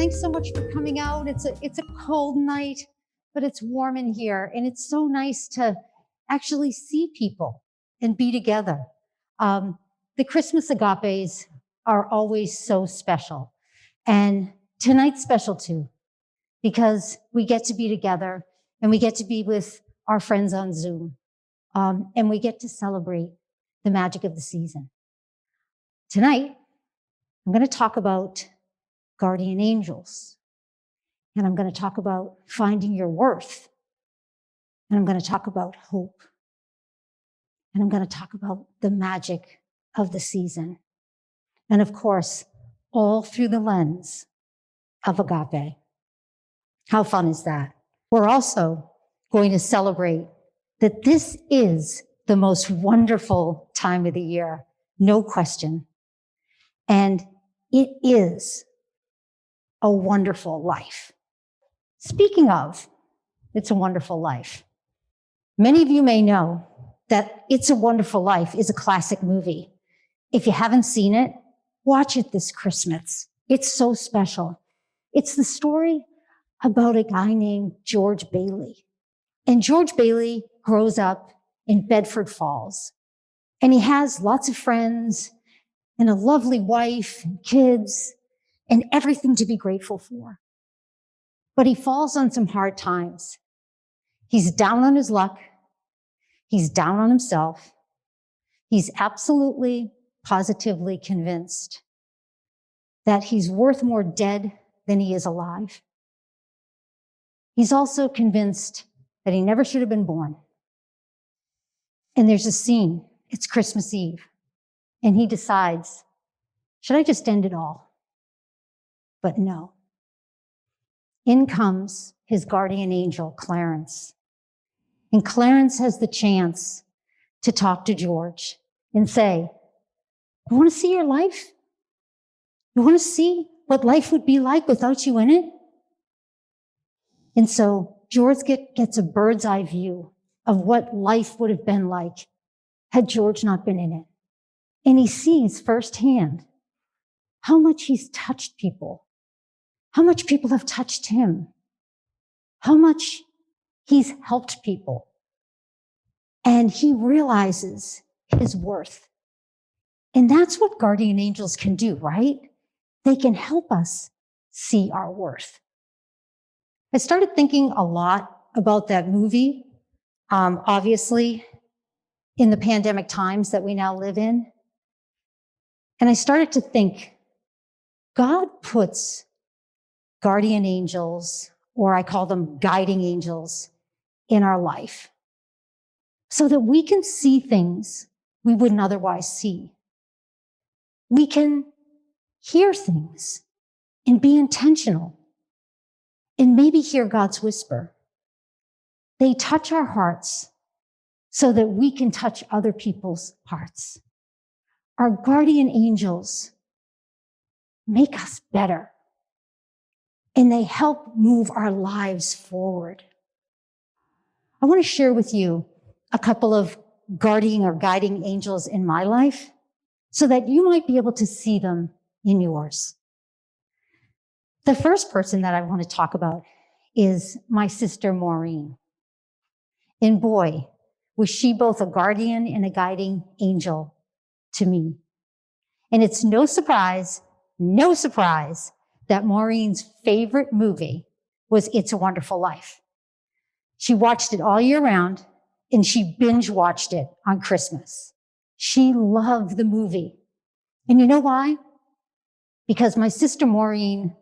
Thanks so much for coming out. It's a cold night, but it's warm in here, and it's so nice to actually see people and be together. The Christmas agapes are always so special, and tonight's special too, because we get to be together and we get to be with our friends on Zoom, and we get to celebrate the magic of the season. Tonight, I'm going to talk about guardian angels, and I'm going to talk about finding your worth, and I'm going to talk about hope, and I'm going to talk about the magic of the season, and of course, all through the lens of agape. How fun is that? We're also going to celebrate that this is the most wonderful time of the year, no question. And it is a wonderful life. Speaking of, It's a Wonderful Life. Many of you may know that It's a Wonderful Life is a classic movie. If you haven't seen it, watch it this Christmas. It's so special. It's the story about a guy named George Bailey. And George Bailey grows up in Bedford Falls. And he has lots of friends and a lovely wife and kids and everything to be grateful for. But he falls on some hard times. He's down on his luck. He's down on himself. He's absolutely, positively convinced that he's worth more dead than he is alive. He's also convinced that he never should have been born. And there's a scene, it's Christmas Eve, and he decides, should I just end it all? But no. In comes his guardian angel, Clarence. And Clarence has the chance to talk to George and say, you want to see your life? You want to see what life would be like without you in it? And so George gets a bird's eye view of what life would have been like had George not been in it. And he sees firsthand how much he's touched people, how much people have touched him, how much he's helped people. And he realizes his worth. And that's what guardian angels can do, right? They can help us see our worth. I started thinking a lot about that movie, obviously, in the pandemic times that we now live in. And I started to think, God puts guardian angels, or I call them guiding angels, in our life so that we can see things we wouldn't otherwise see. We can hear things and be intentional and maybe hear God's whisper. They touch our hearts so that we can touch other people's hearts. Our guardian angels make us better, and they help move our lives forward. I want to share with you a couple of guardian or guiding angels in my life so that you might be able to see them in yours. The first person that I want to talk about is my sister Maureen. And boy, was she both a guardian and a guiding angel to me. And it's no surprise that Maureen's favorite movie was It's a Wonderful Life. She watched it all year round, and she binge watched it on Christmas. She loved the movie. And you know why? Because my sister Maureen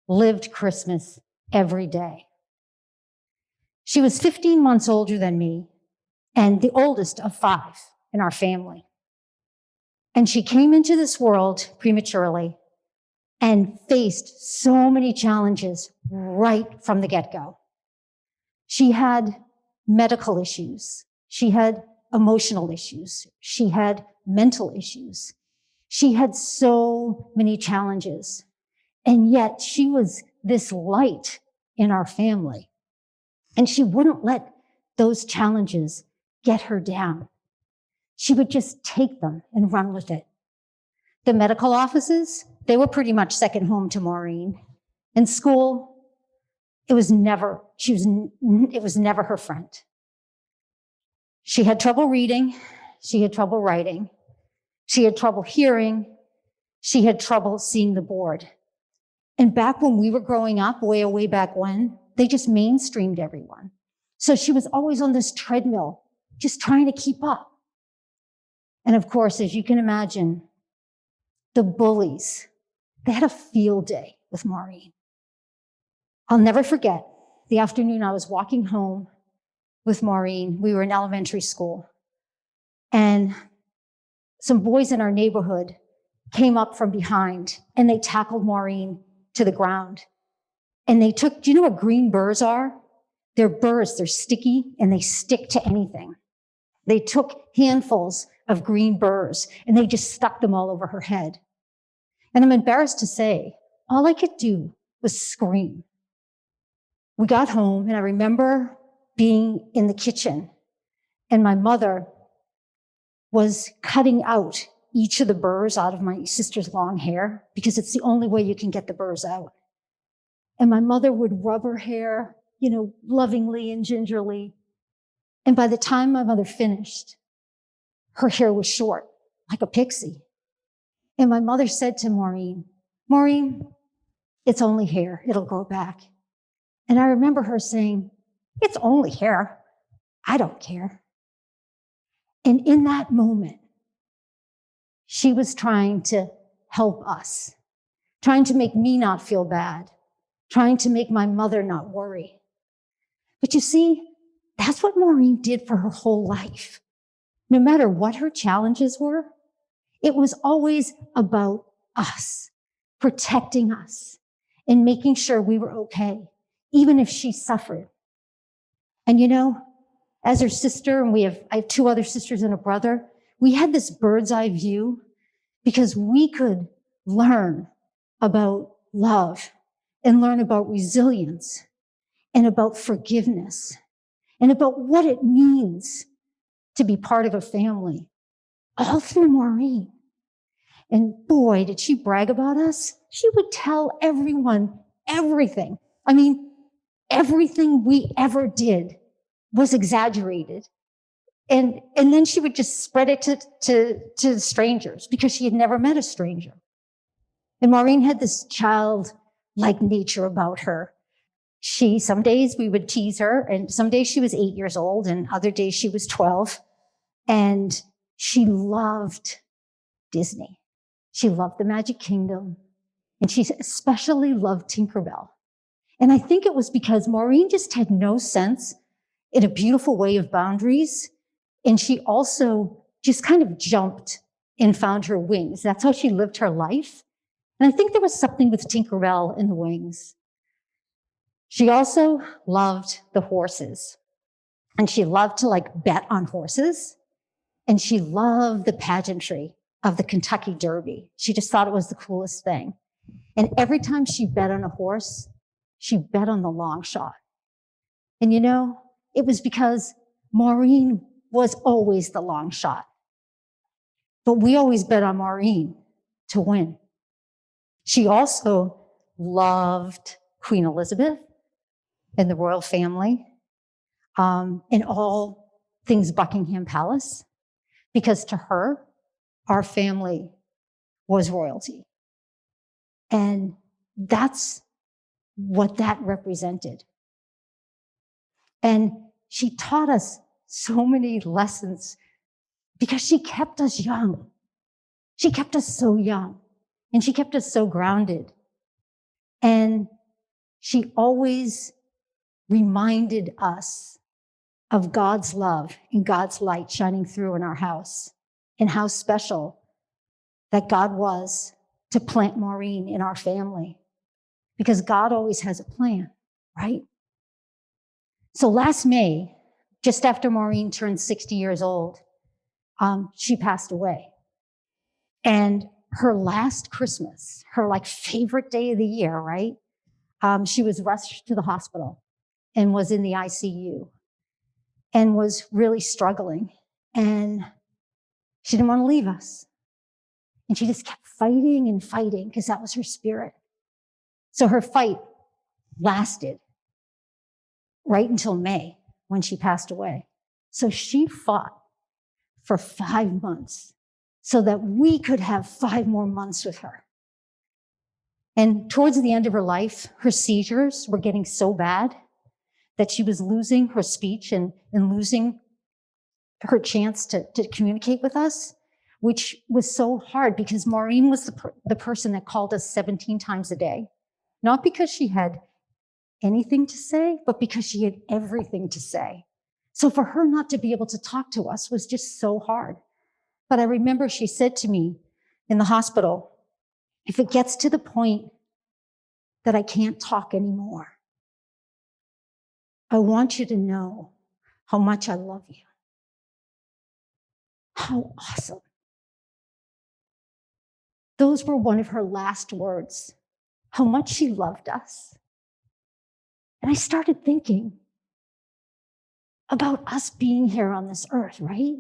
lived Christmas every day. She was 15 months older than me and the oldest of 5 in our family. And she came into this world prematurely and faced so many challenges right from the get-go. She had medical issues. She had emotional issues. She had mental issues. She had so many challenges. And yet she was this light in our family. And she wouldn't let those challenges get her down. She would just take them and run with it. The medical offices, they were pretty much second home to Maureen. In school, it was never her friend. She had trouble reading. She had trouble writing. She had trouble hearing. She had trouble seeing the board. And back when we were growing up, way back when, they just mainstreamed everyone. So she was always on this treadmill, just trying to keep up. And of course, as you can imagine, the bullies, they had a field day with Maureen. I'll never forget the afternoon I was walking home with Maureen. We were in elementary school. And some boys in our neighborhood came up from behind and they tackled Maureen to the ground. And they took, do you know what green burrs are? They're burrs, they're sticky, and they stick to anything. They took handfuls of green burrs and they just stuck them all over her head. And I'm embarrassed to say, all I could do was scream. We got home and I remember being in the kitchen and my mother was cutting out each of the burrs out of my sister's long hair because it's the only way you can get the burrs out. And my mother would rub her hair, lovingly and gingerly. And by the time my mother finished, her hair was short, like a pixie. And my mother said to Maureen, it's only hair, it'll grow back. And I remember her saying, it's only hair, I don't care. And in that moment, she was trying to help us, trying to make me not feel bad, trying to make my mother not worry. But you see, that's what Maureen did for her whole life. No matter what her challenges were, it was always about us, protecting us, and making sure we were okay, even if she suffered. And as her sister, and I have two other sisters and a brother, we had this bird's eye view because we could learn about love and learn about resilience and about forgiveness and about what it means to be part of a family, all through Maureen. And boy, did she brag about us. She would tell everyone everything. I mean, everything we ever did was exaggerated. And then she would just spread it to strangers because she had never met a stranger. And Maureen had this childlike nature about her. Some days we would tease her, and some days she was 8 years old, and other days she was 12. And she loved Disney. She loved the Magic Kingdom, and she especially loved Tinkerbell. And I think it was because Maureen just had no sense in a beautiful way of boundaries, and she also just kind of jumped and found her wings. That's how she lived her life. And I think there was something with Tinkerbell in the wings. She also loved the horses, and she loved to bet on horses, and she loved the pageantry of the Kentucky Derby. She just thought it was the coolest thing. And every time she bet on a horse, she bet on the long shot. And it was because Maureen was always the long shot. But we always bet on Maureen to win. She also loved Queen Elizabeth and the royal family, and all things Buckingham Palace, because to her, our family was royalty. And that's what that represented. And she taught us so many lessons because she kept us young. She kept us so young, and she kept us so grounded. And she always reminded us of God's love and God's light shining through in our house, and how special that God was to plant Maureen in our family, because God always has a plan, right? So last May, just after Maureen turned 60 years old, she passed away. And her last Christmas, her favorite day of the year, right? She was rushed to the hospital and was in the ICU and was really struggling. And she didn't want to leave us. And she just kept fighting and fighting because that was her spirit. So her fight lasted right until May when she passed away. So she fought for 5 months so that we could have 5 more months with her. And towards the end of her life, her seizures were getting so bad that she was losing her speech and losing her chance to communicate with us, which was so hard because Maureen was the person that called us 17 times a day, not because she had anything to say, but because she had everything to say. So for her not to be able to talk to us was just so hard. But I remember she said to me in the hospital, if it gets to the point that I can't talk anymore, I want you to know how much I love you. How awesome. Those were one of her last words, how much she loved us. And I started thinking about us being here on this earth, right?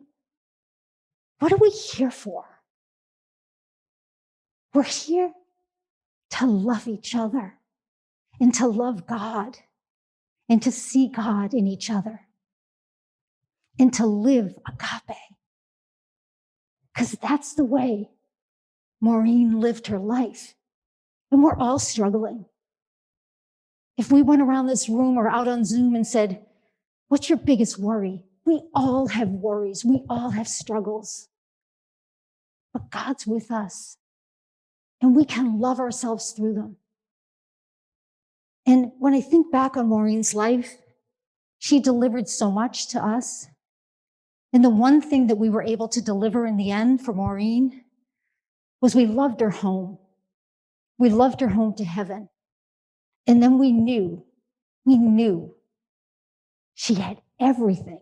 What are we here for? We're here to love each other and to love God and to see God in each other and to live agape. Because that's the way Maureen lived her life. And we're all struggling. If we went around this room or out on Zoom and said, what's your biggest worry? We all have worries. We all have struggles. But God's with us. And we can love ourselves through them. And when I think back on Maureen's life, she delivered so much to us. And the one thing that we were able to deliver in the end for Maureen was we loved her home. We loved her home to heaven. And then we knew she had everything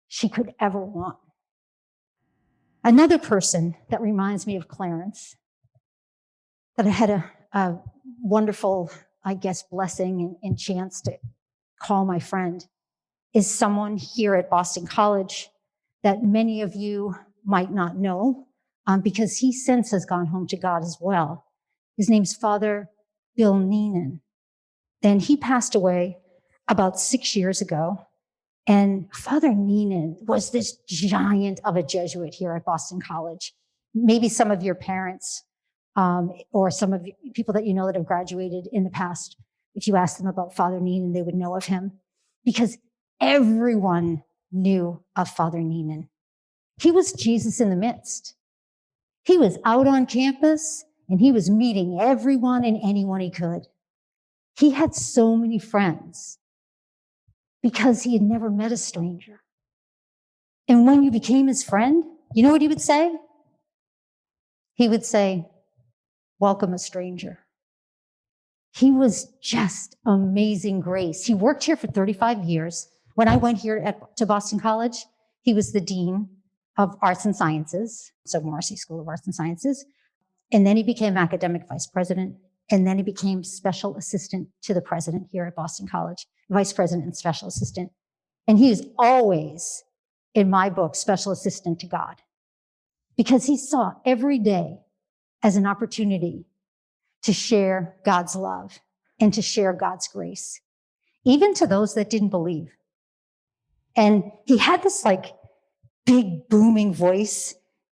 she could ever want. Another person that reminds me of Clarence, that I had a wonderful, I guess, blessing and chance to call my friend, is someone here at Boston College that many of you might not know, because he since has gone home to God as well. His name's Father Bill Neenan. And he passed away about 6 years ago. And Father Neenan was this giant of a Jesuit here at Boston College. Maybe some of your parents or some of you, people that you know that have graduated in the past, if you ask them about Father Neenan, they would know of him because everyone knew of Father Neenan. He was Jesus in the midst. He was out on campus and he was meeting everyone and anyone he could. He had so many friends because he had never met a stranger. And when you became his friend, you know what he would say? He would say, welcome a stranger. He was just amazing grace. He worked here for 35 years. When I went here to Boston College, he was the dean of arts and sciences, so Morrissey School of Arts and Sciences. And then he became academic vice president. And then he became special assistant to the president here at Boston College, vice president and special assistant. And he is always, in my book, special assistant to God, because he saw every day as an opportunity to share God's love and to share God's grace, even to those that didn't believe. And he had this like big booming voice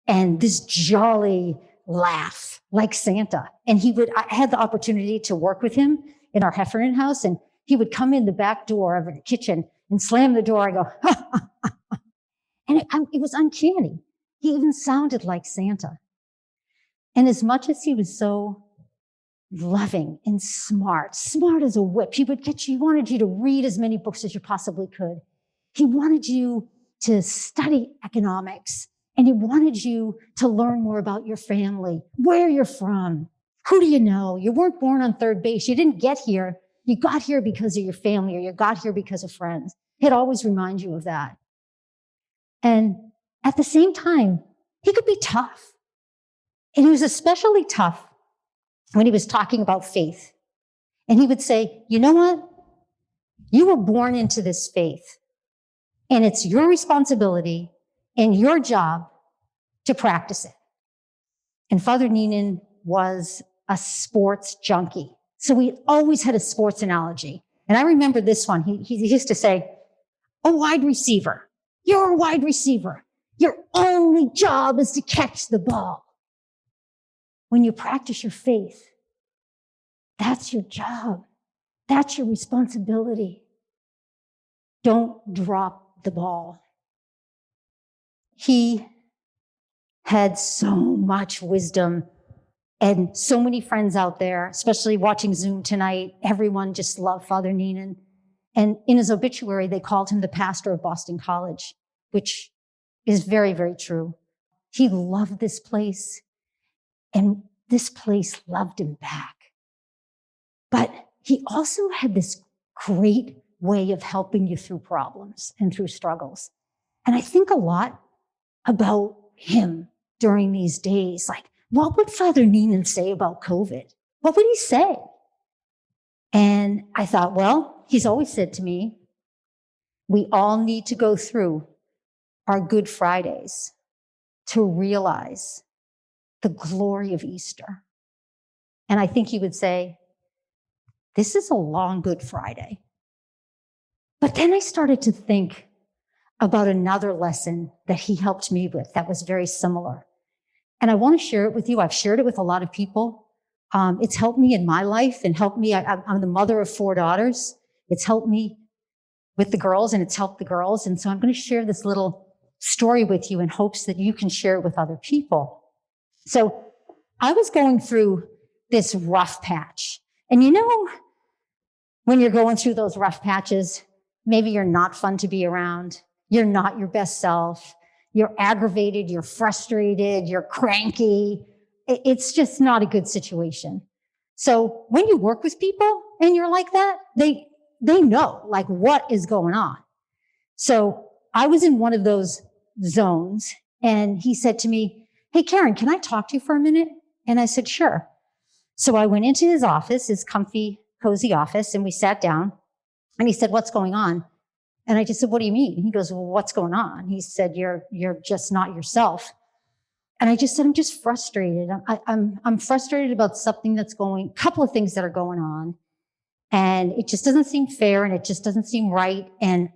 and this jolly laugh like Santa. And I had the opportunity to work with him in our Heffernan house, and he would come in the back door of the kitchen and slam the door. I go, ha, ha, ha, ha. And it was uncanny. He even sounded like Santa. And as much as he was so loving and smart as a whip, he wanted you to read as many books as you possibly could. He wanted you to study economics, and he wanted you to learn more about your family, where you're from, who do you know? You weren't born on third base. You didn't get here. You got here because of your family, or you got here because of friends. He'd always remind you of that. And at the same time, he could be tough. And he was especially tough when he was talking about faith. And he would say, you know what? You were born into this faith, and it's your responsibility and your job to practice it. And Father Neenan was a sports junkie. So we always had a sports analogy. And I remember this one. He used to say, a wide receiver. You're a wide receiver. Your only job is to catch the ball. When you practice your faith, that's your job. That's your responsibility. Don't drop the ball. He had so much wisdom and so many friends out there, especially watching Zoom tonight. Everyone just loved Father Neenan. And in his obituary, they called him the pastor of Boston College, which is very, very true. He loved this place, and this place loved him back. But he also had this great way of helping you through problems and through struggles. And I think a lot about him during these days. Like, what would Father Neenan say about COVID? What would he say? And I thought, well, he's always said to me, we all need to go through our Good Fridays to realize the glory of Easter. And I think he would say, this is a long Good Friday. But then I started to think about another lesson that he helped me with that was very similar. And I want to share it with you. I've shared it with a lot of people. It's helped me in my life and helped me. I'm the mother of 4 daughters. It's helped me with the girls and it's helped the girls. And so I'm going to share this little story with you in hopes that you can share it with other people. So I was going through this rough patch. And you know, when you're going through those rough patches, maybe you're not fun to be around. You're not your best self. You're aggravated. You're frustrated. You're cranky. It's just not a good situation. So when you work with people and you're like that, they know like what is going on. So I was in one of those zones and he said to me, hey, Karen, can I talk to you for a minute? And I said, sure. So I went into his office, his comfy, cozy office, and we sat down and he said, what's going on? And I just said, what do you mean? And he goes, well, what's going on? He said, you're just not yourself. And I just said, I'm just frustrated. I'm frustrated about something that's a couple of things that are going on. And it just doesn't seem fair and it just doesn't seem right. And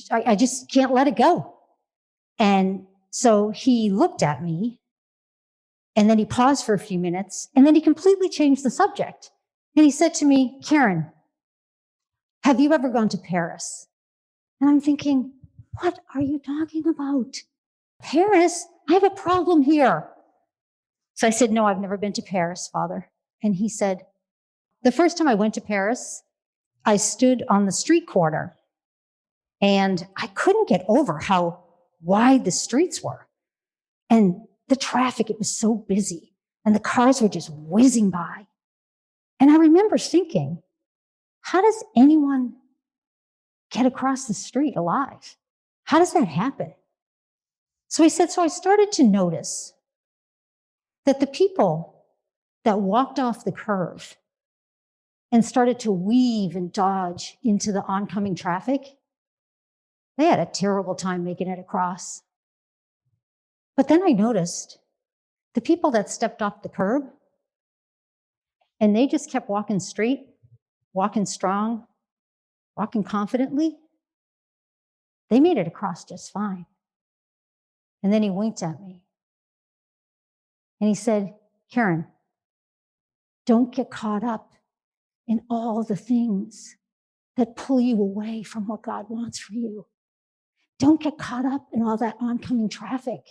I just can't let it go. And so he looked at me and then he paused for a few minutes and then he completely changed the subject. And he said to me, Karen, have you ever gone to Paris? And I'm thinking, what are you talking about? Paris? I have a problem here. So I said, no, I've never been to Paris, Father. And he said, the first time I went to Paris, I stood on the street corner and I couldn't get over how wide the streets were. And the traffic, it was so busy and the cars were just whizzing by. And I remember thinking, how does anyone get across the street alive? How does that happen? So he said, so I started to notice that the people that walked off the curve and started to weave and dodge into the oncoming traffic, they had a terrible time making it across. But then I noticed the people that stepped off the curb and they just kept walking straight, walking strong, walking confidently, they made it across just fine. And then he winked at me. And he said, Karen, don't get caught up in all the things that pull you away from what God wants for you. Don't get caught up in all that oncoming traffic.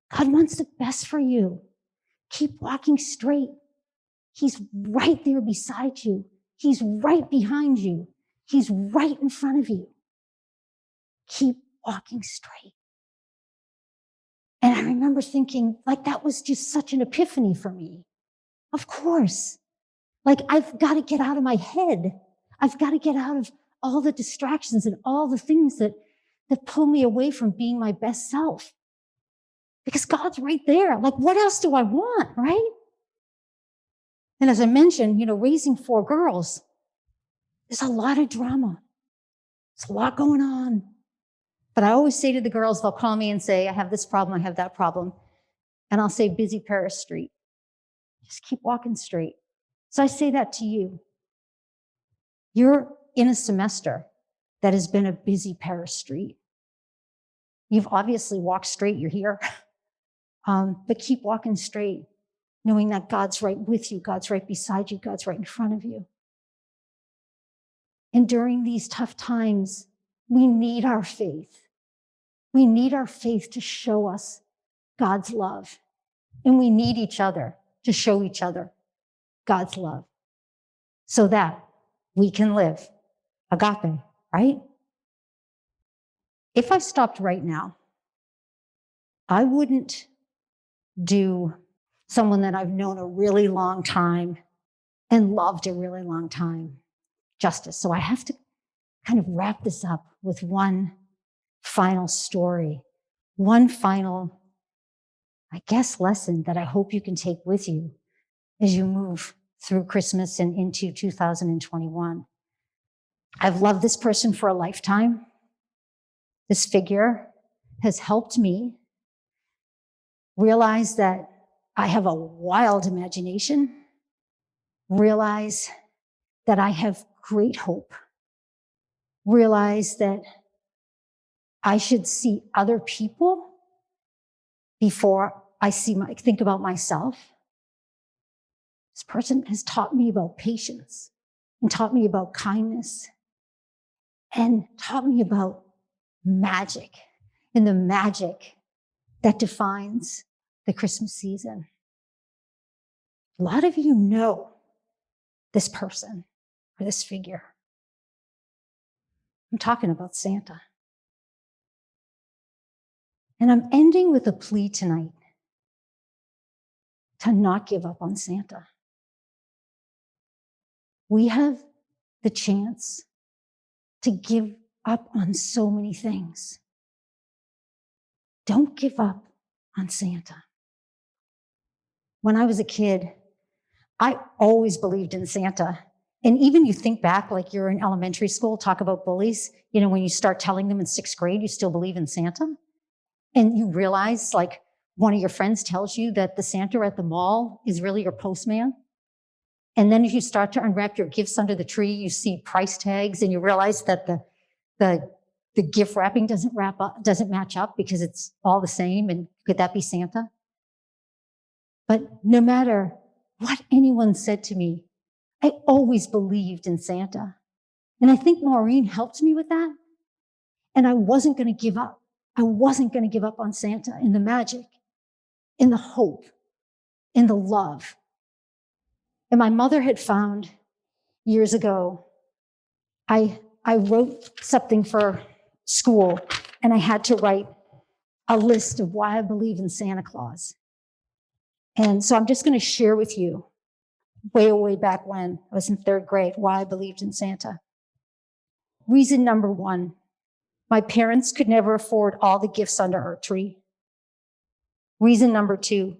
God wants the best for you. Keep walking straight. He's right there beside you. He's right behind you. He's right in front of you. Keep walking straight. And I remember thinking, like, that was just such an epiphany for me. Of course. Like, I've got to get out of my head. I've got to get out of all the distractions and all the things that pull me away from being my best self. Because God's right there. Like, what else do I want, right? And as I mentioned, raising 4 girls, there's a lot of drama. There's a lot going on. But I always say to the girls, they'll call me and say, I have this problem, I have that problem. And I'll say, busy Paris Street. Just keep walking straight. So I say that to you. You're in a semester that has been a busy Paris street. You've obviously walked straight, you're here. But keep walking straight, knowing that God's right with you, God's right beside you, God's right in front of you. And during these tough times, we need our faith. We need our faith to show us God's love. And we need each other to show each other God's love so that we can live agape, right? If I stopped right now, I wouldn't do someone that I've known a really long time and loved a really long time justice. So I have to kind of wrap this up with one final story, one final, I guess, lesson that I hope you can take with you as you move through Christmas and into 2021. I've loved this person for a lifetime. This figure has helped me realize that I have a wild imagination, realize that I have great hope, realize that I should see other people before I think about myself. This person has taught me about patience and taught me about kindness and taught me about magic and the magic that defines the Christmas season. A lot of you know this person or this figure. I'm talking about Santa. And I'm ending with a plea tonight to not give up on Santa. We have the chance to give up on so many things. Don't give up on Santa. When I was a kid, I always believed in Santa. And even you think back, like you're in elementary school, talk about bullies, when you start telling them in 6th grade, you still believe in Santa. And you realize, like, one of your friends tells you that the Santa at the mall is really your postman. And then as you start to unwrap your gifts under the tree, you see price tags and you realize that the gift wrapping doesn't match up because it's all the same. And could that be Santa? But no matter what anyone said to me, I always believed in Santa. And I think Maureen helped me with that. And I wasn't going to give up. I wasn't going to give up on Santa and the magic, and the hope, and the love. And my mother had found years ago, I wrote something for school, and I had to write a list of why I believe in Santa Claus. And so I'm just going to share with you, way back when I was in 3rd grade, why I believed in Santa. Reason number 1, my parents could never afford all the gifts under our tree. Reason number 2,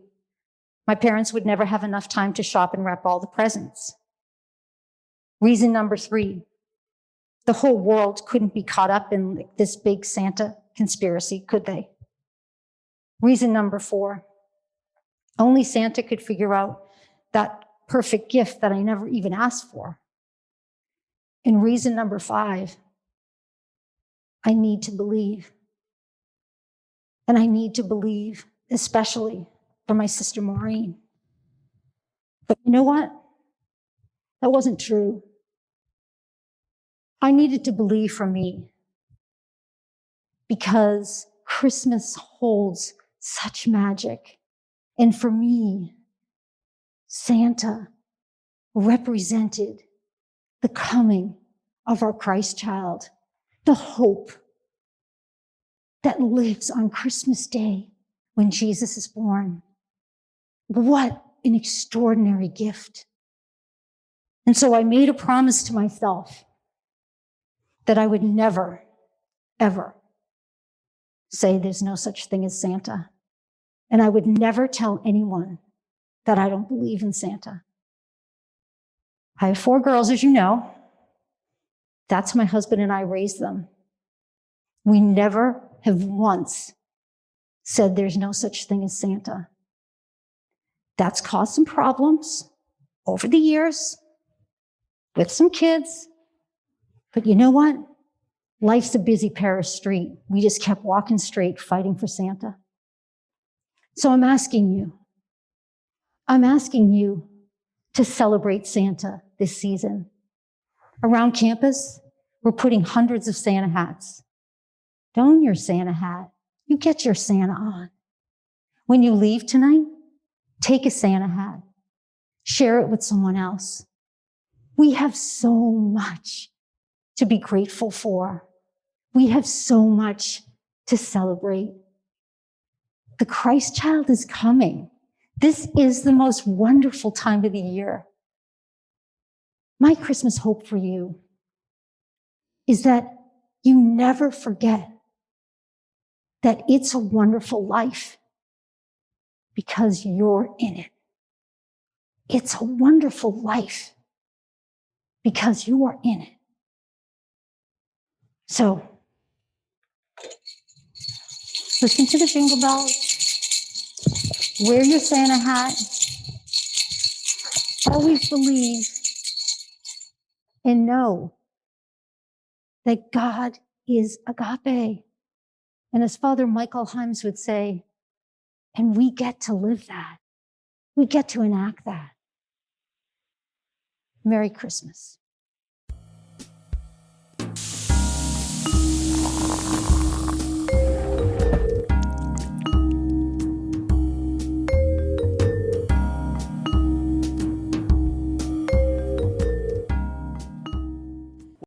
my parents would never have enough time to shop and wrap all the presents. Reason number 3, the whole world couldn't be caught up in this big Santa conspiracy, could they? Reason number 4, only Santa could figure out that perfect gift that I never even asked for. And reason number 5, I need to believe. And I need to believe, especially for my sister Maureen. But you know what? That wasn't true. I needed to believe for me because Christmas holds such magic. And for me, Santa represented the coming of our Christ child, the hope that lives on Christmas Day when Jesus is born. What an extraordinary gift. And so I made a promise to myself that I would never, ever say there's no such thing as Santa. And I would never tell anyone that I don't believe in Santa. I have 4 girls, as you know. That's my husband and I raised them. We never have once said there's no such thing as Santa. That's caused some problems. over the years with some kids. But you know what? Life's a busy Paris street. We just kept walking straight, fighting for Santa. So I'm asking you to celebrate Santa this season. Around campus, we're putting hundreds of Santa hats. Don your Santa hat. You get your Santa on. When you leave tonight, take a Santa hat. Share it with someone else. We have so much to be grateful for. We have so much to celebrate. The Christ child is coming. This is the most wonderful time of the year. My Christmas hope for you is that you never forget that it's a wonderful life because you're in it. It's a wonderful life because you are in it. So, listen to the jingle bells, wear your Santa hat, always believe and know that God is agape. And as Father Michael Himes would say, and we get to live that. We get to enact that. Merry Christmas.